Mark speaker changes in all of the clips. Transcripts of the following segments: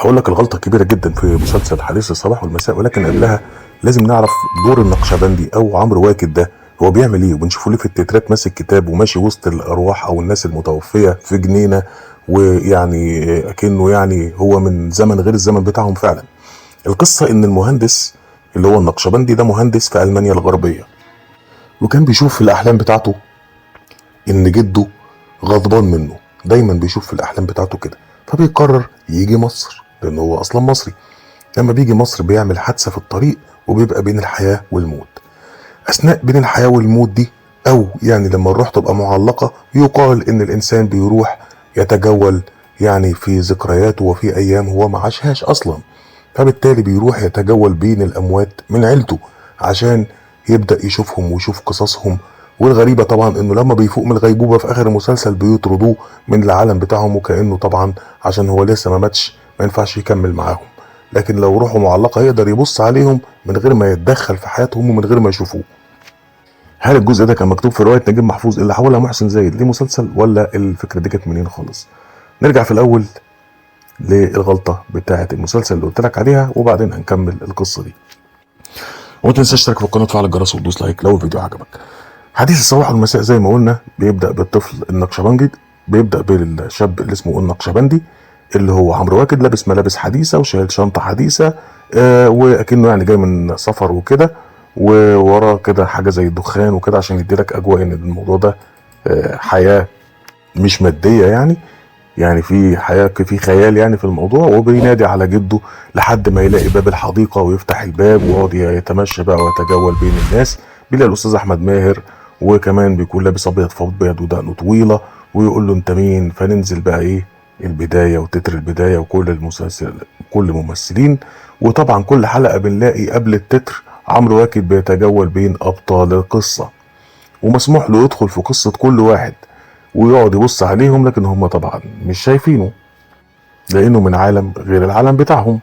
Speaker 1: هقول لك الغلطة الكبيرة جدا في مسلسل حديث الصباح والمساء، ولكن قبلها لازم نعرف دور النقشبندي او عمرو واكد ده هو بيعمل ايه، وبنشوفه ليه في التترات ماسك كتاب وماشي وسط الارواح او الناس المتوفية في جنينة، ويعني اكنه يعني هو من زمن غير الزمن بتاعهم فعلا. القصة ان المهندس اللي هو النقشبندي ده مهندس في المانيا الغربية، وكان بيشوف في الاحلام بتاعته ان جده غضبان منه، دايما بيشوف في الاحلام بتاعته كده، فبيقرر يجي مصر لان هو اصلا مصري. لما بيجي مصر بيعمل حادثة في الطريق وبيبقى بين الحياة والموت. اثناء بين الحياة والموت دي، او يعني لما الروح تبقى معلقة، يقال ان الانسان بيروح يتجول يعني في ذكرياته وفي ايام هو ما عاشهاش اصلا، فبالتالي بيروح يتجول بين الاموات من عيلته عشان يبدأ يشوفهم ويشوف قصصهم. والغريبة طبعا انه لما بيفوق من الغيبوبة في اخر المسلسل بيطردوه من العالم بتاعهم، وكأنه طبعا عشان هو لسه ما ماتش ما ينفعش يكمل معاهم، لكن لو روحه معلقة يقدر يبص عليهم من غير ما يتدخل في حياتهم ومن غير ما يشوفوه. هل الجزء ده كان مكتوب في رواية نجيب محفوظ اللي حولها محسن زايد لمسلسل، ولا الفكرة دي كانت منين خالص؟ نرجع في الاول للغلطة بتاعة المسلسل اللي قلت لك عليها وبعدين هنكمل القصة دي. وما تنساش تشترك في القناة وتفعل الجرس وتدوس لايك لو الفيديو عجبك. حديث الصباح والمساء زي ما قلنا بيبدأ بالطفل النقشبندي، بيبدأ بالشاب اللي اسمه النقشبندي اللي هو عمرو واكد، لابس ملابس حديثة وشايل شنطة حديثة، واكنه يعني جاي من سفر وكده، ووراه كده حاجة زي الدخان وكده عشان يديلك اجواء ان الموضوع ده حياة مش مادية، يعني في حياة في خيال يعني في الموضوع. وبينادي على جده لحد ما يلاقي باب الحديقة ويفتح الباب ويقعد يتمشى بقى ويتجول بين الناس. بيلاقي الأستاذ أحمد ماهر، وكمان بيكون لابس أبيض في أبيض ودقنه طويلة، ويقول له أنت مين؟ فننزل بقى إيه البداية وتتر البداية وكل المسلسل كل الممثلين. وطبعا كل حلقة بنلاقي قبل التتر عمرو واكد بيتجول بين أبطال القصة، ومسموح له يدخل في قصة كل واحد ويقعد يبص عليهم، لكن هم طبعا مش شايفينه لانه من عالم غير العالم بتاعهم.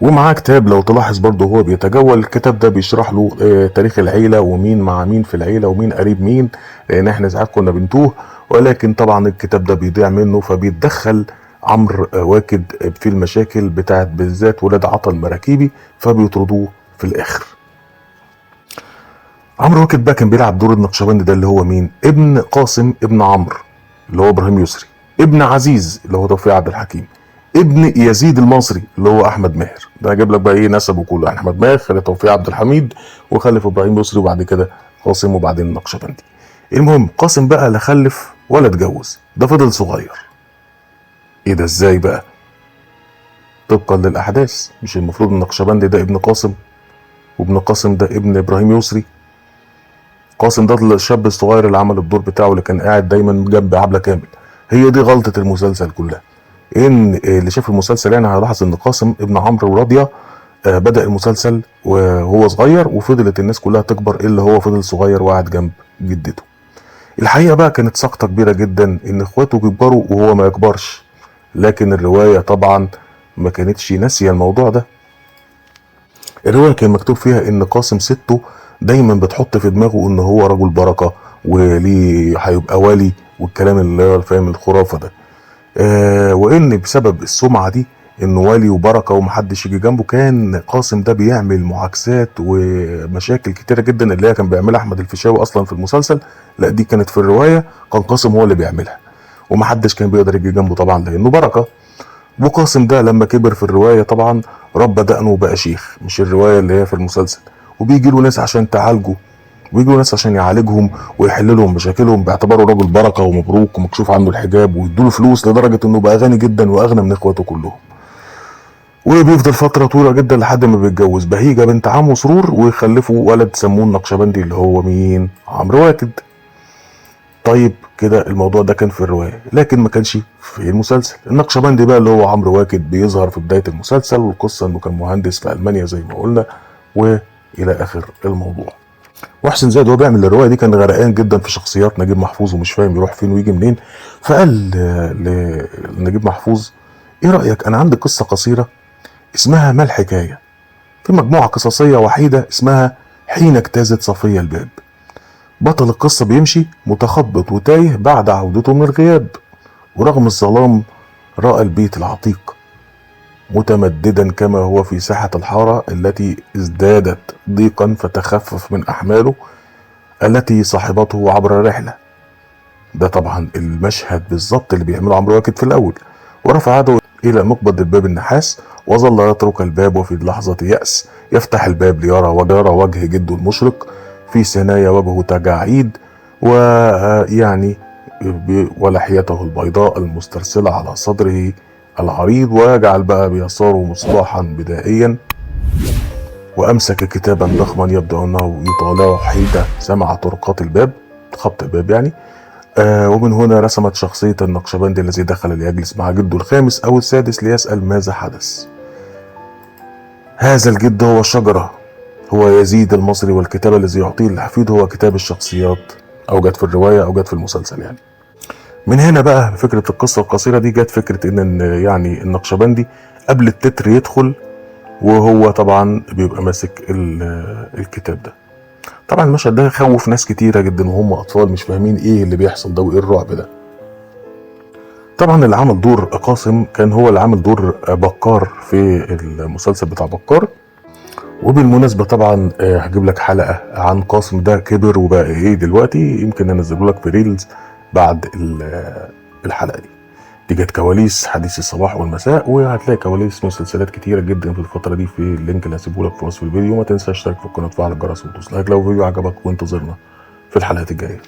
Speaker 1: ومعاه كتاب لو تلاحظ برضه هو بيتجول، الكتاب ده بيشرح له تاريخ العيلة ومين مع مين في العيلة ومين قريب مين، لان احنا ساعات كنا بنتوه، ولكن طبعا الكتاب ده بيضيع منه، فبيتدخل عمرو واكد في المشاكل بتاعت بالذات ولاد عطا المراكيبي، فبيطردوه في الاخر. عمرو واكد بقى كان بيلعب دور النقشبندي ده اللي هو مين؟ ابن قاسم ابن عمرو اللي هو ابراهيم يسري، ابن عزيز اللي هو توفيق عبد الحكيم، ابن يزيد المصري اللي هو احمد ماهر. ده هجيب لك بقى ايه نسبه كله، يعني احمد ماهر خلف توفيق عبد الحميد وخلف ابراهيم يسري وبعد كده قاسم وبعدين النقشبندي. المهم قاسم بقى لا خلف ولا اتجوز، ده فضل صغير. ايه ده ازاي بقى؟ طبقا للاحداث مش المفروض النقشبندي ده ابن قاسم وابن قاسم ده ابن ابراهيم يسري؟ قاسم ده الشاب الصغير اللي عمل الدور بتاعه اللي كان قاعد دايما جنب عبلة كامل. هي دي غلطة المسلسل كلها، ان اللي شاف المسلسل يعني هيلاحظ ان قاسم ابن عمرو وراضية بدأ المسلسل وهو صغير، وفضلت الناس كلها تكبر الا هو فضل صغير وقعد جنب جدته. الحقيقة بقى كانت سقطة كبيرة جدا ان اخواته بيكبروا وهو ما يكبرش، لكن الرواية طبعا ما كانتش ناسية الموضوع ده. الرواية كان مكتوب فيها ان قاسم سته دايما بتحط في دماغه ان هو رجل بركة وليه هيبقى والي والكلام اللي هو فاهم الخرافة ده، وان بسبب السمعة دي انه والي وبركة ومحدش يجي جنبه، كان قاسم ده بيعمل معاكسات ومشاكل كتيرة جدا اللي هي كان بيعملها احمد الفيشاوي اصلا في المسلسل. لا دي كانت في الرواية كان قاسم هو اللي بيعملها، ومحدش كان بيقدر يجي جنبه طبعا لانه بركة. وقاسم ده لما كبر في الرواية طبعا ربى دقنه وبقى شيخ، مش الرواية اللي هي في المسلسل، وبيجي له ناس عشان تعالجه ويجوا له ناس عشان يعالجهم ويحل لهم مشاكلهم باعتباره راجل بركة ومبروك ومكشوف عنه الحجاب، ويدوله فلوس لدرجة انه بقى غني جدا واغنى من اخواته كلهم. وبيفضل فترة طويلة جدا لحد ما بيتجوز بهيجة بنت عمه سرور ويخلفوا ولد سموه النقشبندي اللي هو مين؟ عمرو واكد. طيب كده الموضوع ده كان في الرواية، لكن ما كانش في المسلسل. النقشبندي بقى اللي هو عمرو واكد بيظهر في بداية المسلسل، والقصة انه كان مهندس في المانيا زي ما قلنا، والى اخر الموضوع. محسن زايد وهو بيعمل الرواية دي كان غرقان جدا في شخصيات نجيب محفوظ ومش فاهم يروح فين ويجي منين، فقال لنجيب محفوظ ايه رأيك انا عندي قصة قصيرة اسمها ما الحكاية، في مجموعة قصصية وحيدة اسمها حين اجتازت صفية الباب. بطل القصة بيمشي متخبط وتايه بعد عودته من الغياب، ورغم الظلام رأى البيت العتيق. متمددا كما هو في ساحة الحارة التي ازدادت ضيقا فتخفف من أحماله التي صاحبته عبر الرحلة. ده طبعا المشهد بالظبط اللي بيعمله عمرو واكد في الأول. ورفع يده إلى مقبض الباب النحاس وظل يترك الباب، وفي لحظة يأس يفتح الباب ليرى وجه جده المشرق في ثنايا وجهه تجاعيد ويعني ولحيته البيضاء المسترسلة على صدره العريض، ويجعل بقى بيساره مصباحا بدائيا، وأمسك كتابا ضخما يبدو أنه يطالعه حين سمع طرقات الباب، خبط الباب يعني. ومن هنا رسمت شخصية النقشبندي الذي دخل ليجلس مع جده الخامس أو السادس ليسأل ماذا حدث. هذا الجد هو شجرة، هو يزيد المصري، والكتاب الذي يعطيه الحفيد هو كتاب الشخصيات، أو جت في الرواية أو جت في المسلسل يعني. من هنا بقى فكرة القصة القصيرة دي جت فكرة إن يعني النقشبندي قبل التتر يدخل وهو طبعا بيبقى ماسك الكتاب ده. طبعا المشهد ده خوف ناس كتيرة جدا وهم أطفال مش فاهمين إيه اللي بيحصل ده وإيه الرعب ده. طبعا اللي عمل دور قاسم كان هو اللي عمل دور بكار في المسلسل بتاع بكار. وبالمناسبة طبعا هجيب لك حلقة عن قاسم ده كبر وبقى إيه دلوقتي، يمكن أنزله لك في ريلز بعد الحلقة دي كانت كواليس حديث الصباح والمساء، وهتلاقي كواليس مسلسلات كتيرة جدا في الفترة دي في اللينك اللي هسيبه لك في وصف الفيديو. ما تنساش تشترك في القناة وتفعل الجرس وتدوس لايك لو الفيديو عجبك، وانتظرنا في الحلقات الجاية.